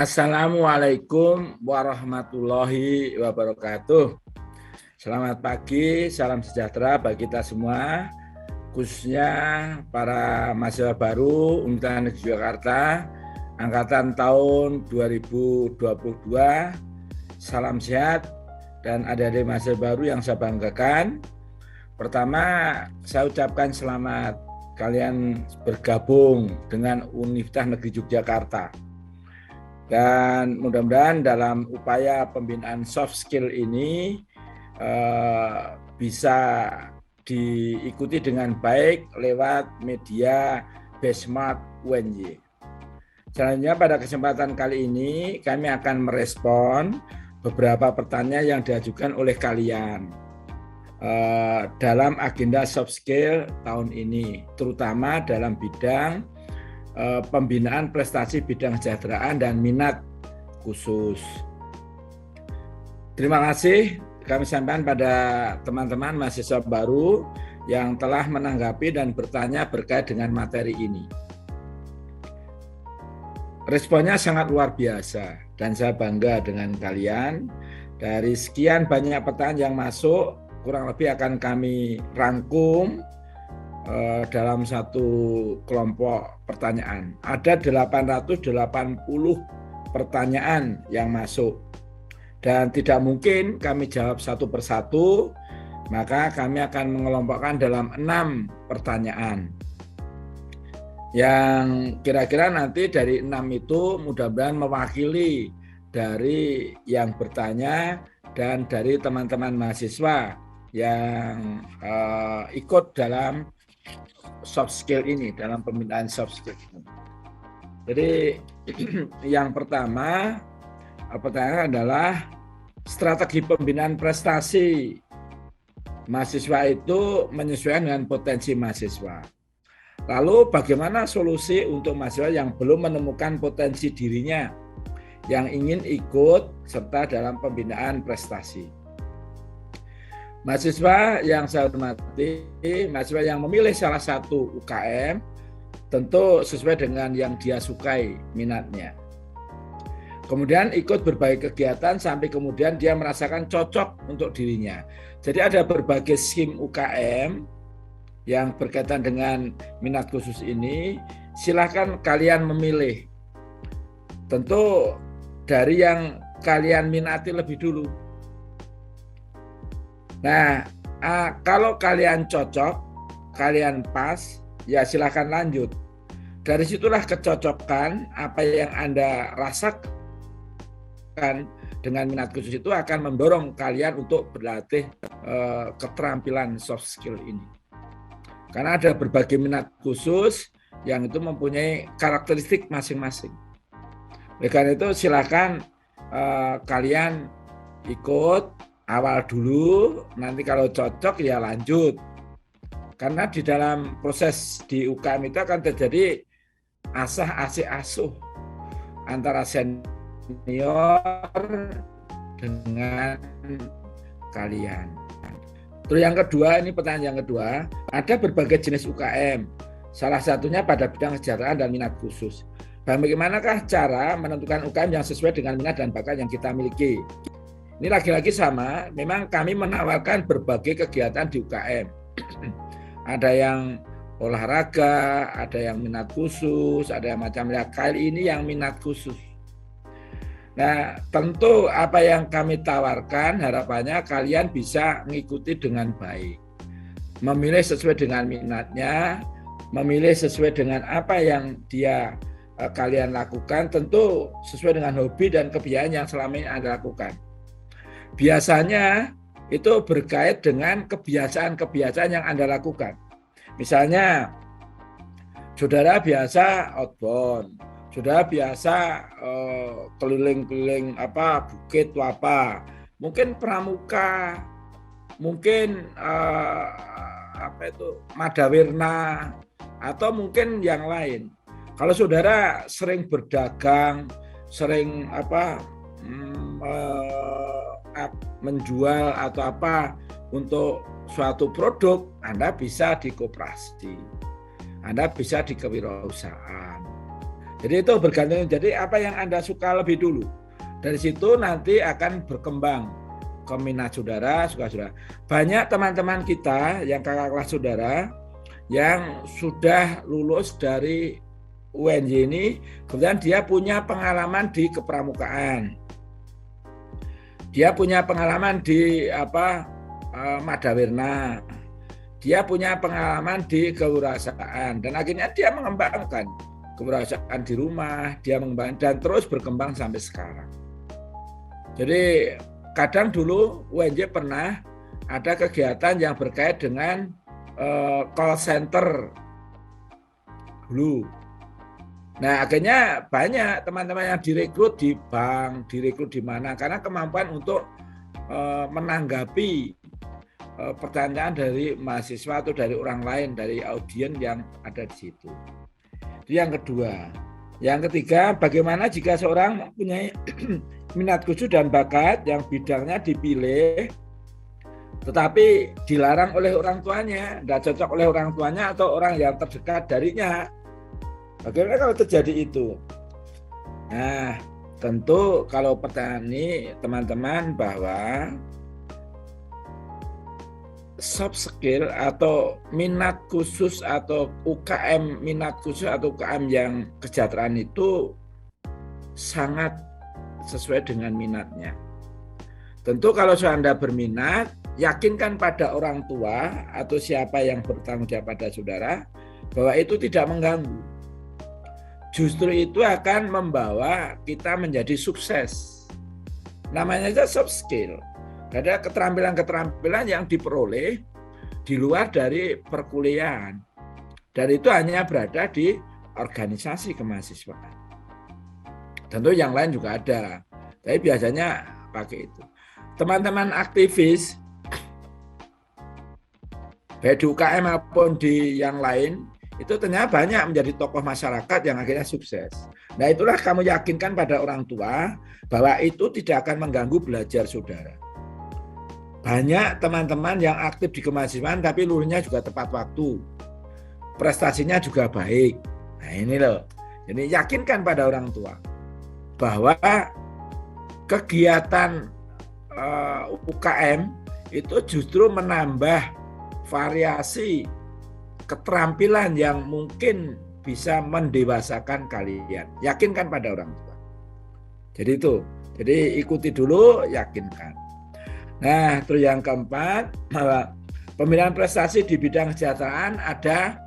Assalamualaikum warahmatullahi wabarakatuh. Selamat pagi, salam sejahtera bagi kita semua, khususnya para mahasiswa baru Universitas Negeri Yogyakarta, angkatan tahun 2022. Salam sehat dan adik-adik mahasiswa baru yang saya banggakan. Pertama, saya ucapkan selamat kalian bergabung dengan Universitas Negeri Yogyakarta. Dan mudah-mudahan dalam upaya pembinaan soft skill ini bisa diikuti dengan baik lewat media Besmart UNY. Selanjutnya pada kesempatan kali ini kami akan merespon beberapa pertanyaan yang diajukan oleh kalian dalam agenda soft skill tahun ini, terutama dalam bidang pembinaan prestasi bidang kesejahteraan dan minat khusus. Terima kasih kami sampaikan pada teman-teman mahasiswa baru yang telah menanggapi dan bertanya berkait dengan materi ini. Responnya sangat luar biasa dan saya bangga dengan kalian. Dari sekian banyak pertanyaan yang masuk, kurang lebih akan kami rangkum dalam satu kelompok pertanyaan. Ada 880 pertanyaan yang masuk dan tidak mungkin kami jawab satu persatu, maka kami akan mengelompokkan dalam 6 pertanyaan yang kira-kira nanti dari 6 itu mudah-mudahan mewakili dari yang bertanya dan dari teman-teman mahasiswa yang ikut dalam soft skill ini, dalam pembinaan soft skill ini. Jadi yang pertama pertanyaan adalah strategi pembinaan prestasi mahasiswa itu menyesuaikan dengan potensi mahasiswa. Lalu bagaimana solusi untuk mahasiswa yang belum menemukan potensi dirinya yang ingin ikut serta dalam pembinaan prestasi? Mahasiswa yang saya hormati, mahasiswa yang memilih salah satu UKM tentu sesuai dengan yang dia sukai, minatnya. Kemudian ikut berbagai kegiatan sampai kemudian dia merasakan cocok untuk dirinya. Jadi ada berbagai scheme UKM yang berkaitan dengan minat khusus ini, silakan kalian memilih. Tentu dari yang kalian minati lebih dulu. Nah, kalau kalian cocok, kalian pas, ya silakan lanjut. Dari situlah kecocokan apa yang Anda rasakan dengan minat khusus itu akan mendorong kalian untuk berlatih keterampilan soft skill ini. Karena ada berbagai minat khusus yang itu mempunyai karakteristik masing-masing. Oleh karena itu silakan kalian ikut awal dulu, nanti kalau cocok ya lanjut. Karena di dalam proses di UKM itu akan terjadi asah-asih asuh antara senior dengan kalian. Terus yang kedua, ini pertanyaan yang kedua, ada berbagai jenis UKM. Salah satunya pada bidang kesejahteraan dan minat khusus. Bagaimanakah cara menentukan UKM yang sesuai dengan minat dan bakat yang kita miliki? Ini lagi-lagi sama, memang kami menawarkan berbagai kegiatan di UKM. Ada yang olahraga, ada yang minat khusus, ada yang macam ya. Kali ini yang minat khusus. Nah, tentu apa yang kami tawarkan harapannya kalian bisa mengikuti dengan baik. Memilih sesuai dengan minatnya, memilih sesuai dengan apa yang kalian lakukan, tentu sesuai dengan hobi dan kebiasaan yang selama ini Anda lakukan. Biasanya itu berkait dengan kebiasaan-kebiasaan yang Anda lakukan. Misalnya, saudara biasa outbound, saudara biasa keliling-keliling bukit atau apa, mungkin pramuka, mungkin Madawirna, atau mungkin yang lain. Kalau saudara sering berdagang, sering menjual atau apa untuk suatu produk, Anda bisa di koperasi, Anda bisa di kewirausahaan. Jadi itu bergantung. Jadi apa yang Anda suka lebih dulu. Dari situ nanti akan berkembang ke minat saudara, suka saudara. Banyak teman-teman kita yang kakak kelas saudara yang sudah lulus dari UNY ini, kemudian dia punya pengalaman di kepramukaan. Dia punya pengalaman di Madawirna. Dia punya pengalaman di kewirausahaan dan akhirnya dia mengembangkan kewirausahaan di rumah, dia mengembangkan dan terus berkembang sampai sekarang. Jadi kadang dulu UNJ pernah ada kegiatan yang berkait dengan call center dulu. Nah akhirnya banyak teman-teman yang direkrut di bank, direkrut di mana, karena kemampuan untuk menanggapi pertanyaan dari mahasiswa atau dari orang lain, dari audiens yang ada di situ. Itu yang kedua. Yang ketiga, bagaimana jika seorang mempunyai minat khusus dan bakat yang bidangnya dipilih, tetapi dilarang oleh orang tuanya, tidak cocok oleh orang tuanya atau orang yang terdekat darinya. Bagaimana kalau terjadi itu? Nah, tentu kalau pertanyaan ini teman-teman bahwa soft skill atau minat khusus atau UKM minat khusus atau UKM yang kesejahteraan itu sangat sesuai dengan minatnya. Tentu kalau Anda berminat, yakinkan pada orang tua atau siapa yang bertanggung jawab pada saudara bahwa itu tidak mengganggu. Justru itu akan membawa kita menjadi sukses. Namanya saja soft skill. Ada keterampilan-keterampilan yang diperoleh di luar dari perkuliahan. Dan itu hanya berada di organisasi kemahasiswaan. Tentu yang lain juga ada. Tapi biasanya pakai itu. Teman-teman aktivis, baik di UKM maupun di yang lain, itu ternyata banyak menjadi tokoh masyarakat yang akhirnya sukses. Nah itulah kamu yakinkan pada orang tua bahwa itu tidak akan mengganggu belajar saudara. Banyak teman-teman yang aktif di kemahasiswaan tapi lulusnya juga tepat waktu. Prestasinya juga baik. Nah ini loh. Jadi yakinkan pada orang tua bahwa kegiatan UKM itu justru menambah variasi keterampilan yang mungkin bisa mendewasakan kalian. Yakinkan pada orang tua. Jadi itu. Jadi ikuti dulu, yakinkan. Nah, terus yang keempat, pemilihan prestasi di bidang kesejahteraan ada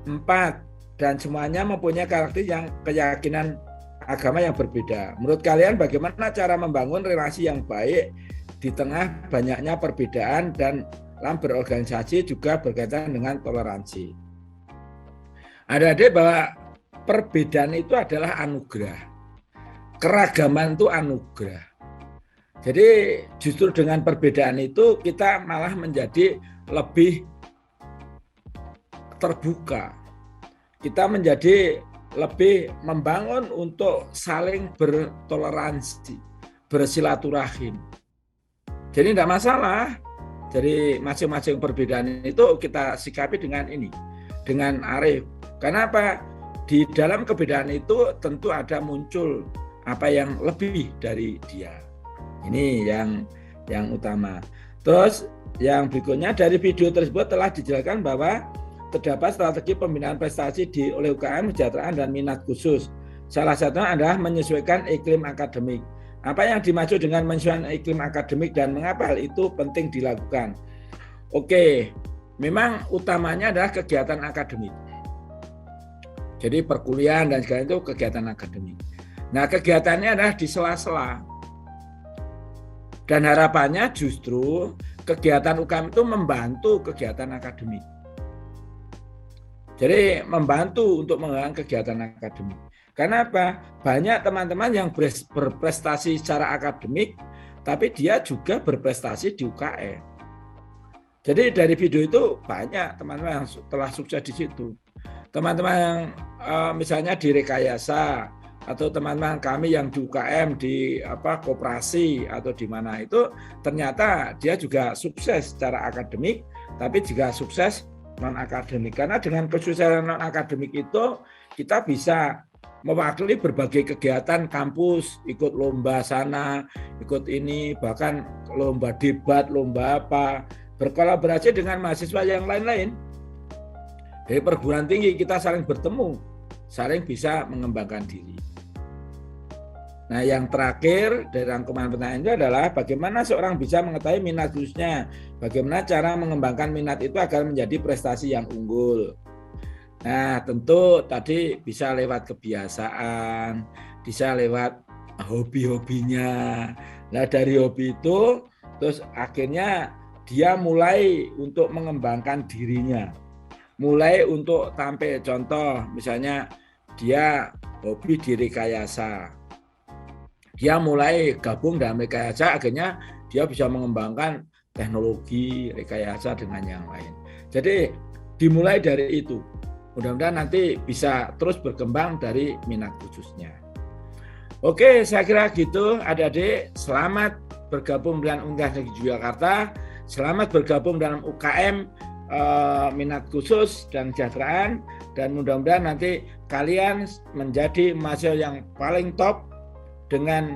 4 dan semuanya mempunyai karakter yang keyakinan agama yang berbeda. Menurut kalian bagaimana cara membangun relasi yang baik di tengah banyaknya perbedaan dan dalam berorganisasi juga berkaitan dengan toleransi. Adik-adik bahwa perbedaan itu adalah anugerah. Keragaman itu anugerah. Jadi justru dengan perbedaan itu kita malah menjadi lebih terbuka. Kita menjadi lebih membangun untuk saling bertoleransi, bersilaturahim. Jadi tidak masalah. Jadi masing-masing perbedaan itu kita sikapi dengan ini, dengan arif. Kenapa? Di dalam perbedaan itu tentu ada muncul apa yang lebih dari dia. Ini yang utama. Terus yang berikutnya dari video tersebut telah dijelaskan bahwa terdapat strategi pembinaan prestasi oleh UKM kesejahteraan dan minat khusus. Salah satunya adalah menyesuaikan iklim akademik. Apa yang dimaksud dengan menyesuaikan iklim akademik dan mengapa hal itu penting dilakukan? Oke, memang utamanya adalah kegiatan akademik. Jadi perkuliahan dan segala itu kegiatan akademik. Nah, kegiatannya adalah di sela-sela. Dan harapannya justru kegiatan UKM itu membantu kegiatan akademik. Jadi membantu untuk mengembangkan kegiatan akademik. Karena apa? Banyak teman-teman yang berprestasi secara akademik, tapi dia juga berprestasi di UKM. Jadi dari video itu banyak teman-teman yang telah sukses di situ. Teman-teman yang misalnya di rekayasa, atau teman-teman kami yang di UKM di koperasi atau di mana itu ternyata dia juga sukses secara akademik tapi juga sukses non akademik, karena dengan kesuksesan non akademik itu kita bisa mewakili berbagai kegiatan kampus, ikut lomba sana, ikut ini, bahkan lomba debat, lomba apa, berkolaborasi dengan mahasiswa yang lain-lain. Dari perguruan tinggi kita saling bertemu, saling bisa mengembangkan diri. Nah, yang terakhir dari rangkuman pertanyaan itu adalah bagaimana seorang bisa mengetahui minat khususnya, bagaimana cara mengembangkan minat itu agar menjadi prestasi yang unggul. Nah, tentu tadi bisa lewat kebiasaan, bisa lewat hobi-hobinya. Nah, dari hobi itu, terus akhirnya dia mulai untuk mengembangkan dirinya. Mulai untuk tampil, contoh misalnya dia hobi di rekayasa. Dia mulai gabung dalam rekayasa, akhirnya dia bisa mengembangkan teknologi rekayasa dengan yang lain. Jadi dimulai dari itu. Mudah-mudahan nanti bisa terus berkembang dari minat khususnya. Oke, saya kira gitu adik-adik. Selamat bergabung dengan Universitas Negeri Yogyakarta. Selamat bergabung dalam UKM minat khusus dan kesejahteraan. Dan mudah-mudahan nanti kalian menjadi mahasiswa yang paling top dengan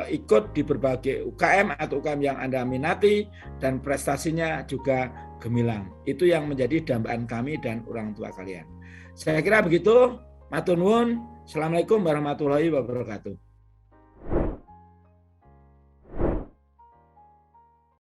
ikut di berbagai UKM atau UKM yang Anda minati dan prestasinya juga gemilang. Itu yang menjadi dambaan kami dan orang tua kalian. Saya kira begitu. Matur nuwun. Assalamualaikum warahmatullahi wabarakatuh.